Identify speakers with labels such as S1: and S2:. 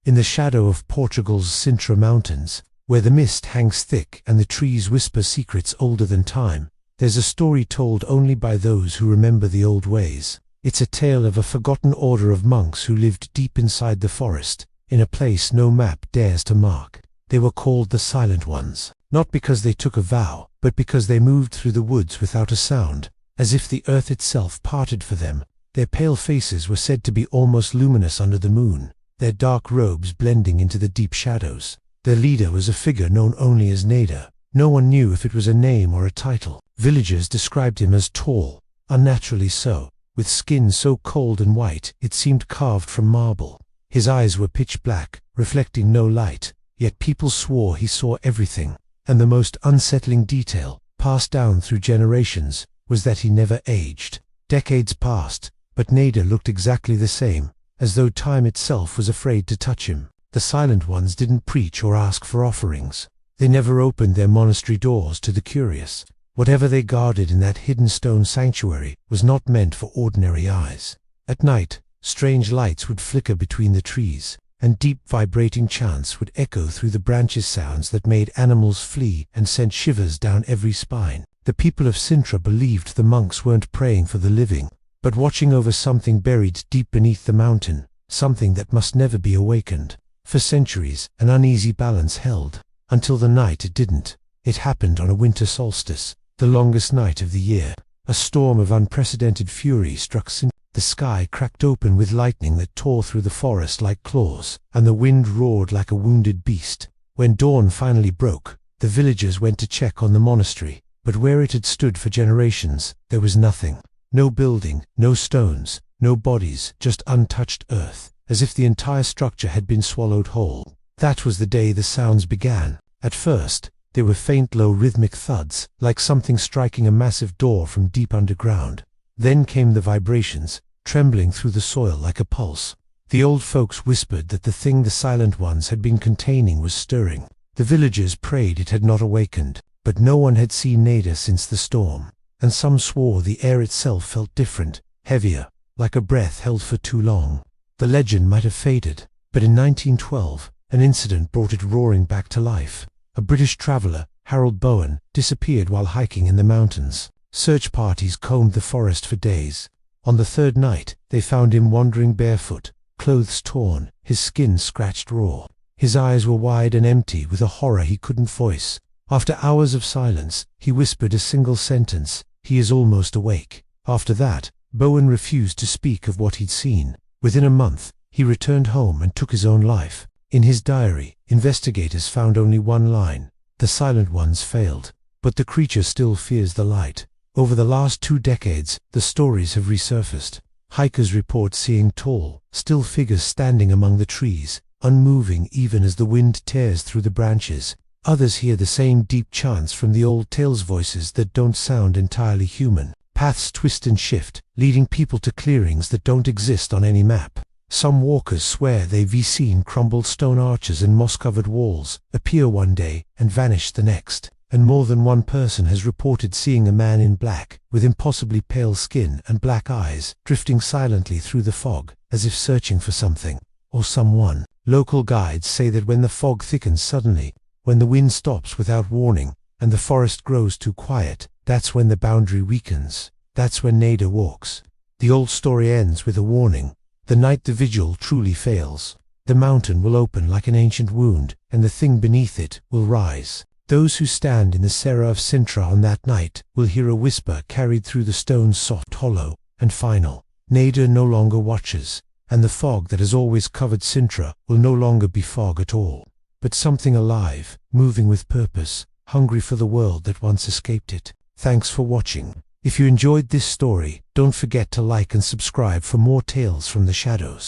S1: In the shadow of Portugal's Sintra mountains, where the mist hangs thick and the trees whisper secrets older than time, there's a story told only by those who remember the old ways. It's a tale of a forgotten order of monks who lived deep inside the forest, in a place no map dares to mark. They were called the Silent Ones, not because they took a vow, but because they moved through the woods without a sound, as if the earth itself parted for them. Their pale faces were said to be almost luminous under the moon, their dark robes blending into the deep shadows. Their leader was a figure known only as Nada. No one knew if it was a name or a title. Villagers described him as tall, unnaturally so, with skin so cold and white it seemed carved from marble. His eyes were pitch black, reflecting no light, yet people swore he saw everything. And the most unsettling detail, passed down through generations, was that he never aged. Decades passed, but Nada looked exactly the same, as though time itself was afraid to touch him. The Silent Ones didn't preach or ask for offerings. They never opened their monastery doors to the curious. Whatever they guarded in that hidden stone sanctuary was not meant for ordinary eyes. At night, strange lights would flicker between the trees, and deep vibrating chants would echo through the branches, sounds that made animals flee and sent shivers down every spine. The people of Sintra believed the monks weren't praying for the living, but watching over something buried deep beneath the mountain, something that must never be awakened. For centuries, an uneasy balance held, until the night it didn't. It happened on a winter solstice, the longest night of the year. A storm of unprecedented fury struck Sintra. The sky cracked open with lightning that tore through the forest like claws, and the wind roared like a wounded beast. When dawn finally broke, the villagers went to check on the monastery, but where it had stood for generations, there was nothing. No building, no stones, no bodies, just untouched earth, as if the entire structure had been swallowed whole. That was the day the sounds began. At first, they were faint, low, rhythmic thuds, like something striking a massive door from deep underground. Then came the vibrations, trembling through the soil like a pulse. The old folks whispered that the thing the Silent Ones had been containing was stirring. The villagers prayed it had not awakened, but no one had seen Nada since the storm, and some swore the air itself felt different, heavier, like a breath held for too long. The legend might have faded, but in 1912, an incident brought it roaring back to life. A British traveller, Harold Bowen, disappeared while hiking in the mountains. Search parties combed the forest for days. On the third night, they found him wandering barefoot, clothes torn, his skin scratched raw. His eyes were wide and empty with a horror he couldn't voice. After hours of silence, he whispered a single sentence: "He is almost awake." After that, Bowen refused to speak of what he'd seen. Within a month, he returned home and took his own life. In his diary, investigators found only one line: "The Silent Ones failed, but the creature still fears the light." Over the last 2 decades, the stories have resurfaced. Hikers report seeing tall, still figures standing among the trees, unmoving even as the wind tears through the branches. Others hear the same deep chants from the old tales, voices that don't sound entirely human. Paths twist and shift, leading people to clearings that don't exist on any map. Some walkers swear they've seen crumbled stone arches and moss-covered walls appear one day and vanish the next. And more than one person has reported seeing a man in black, with impossibly pale skin and black eyes, drifting silently through the fog, as if searching for something, or someone. Local guides say that when the fog thickens suddenly, when the wind stops without warning, and the forest grows too quiet, that's when the boundary weakens. That's when Nada walks. The old story ends with a warning: the night the vigil truly fails, the mountain will open like an ancient wound, and the thing beneath it will rise. Those who stand in the Serra of Sintra on that night will hear a whisper carried through the stone's soft hollow, and final. Nada no longer watches, and the fog that has always covered Sintra will no longer be fog at all, but something alive, moving with purpose, hungry for the world that once escaped it. Thanks for watching. If you enjoyed this story, don't forget to like and subscribe for more tales from the shadows.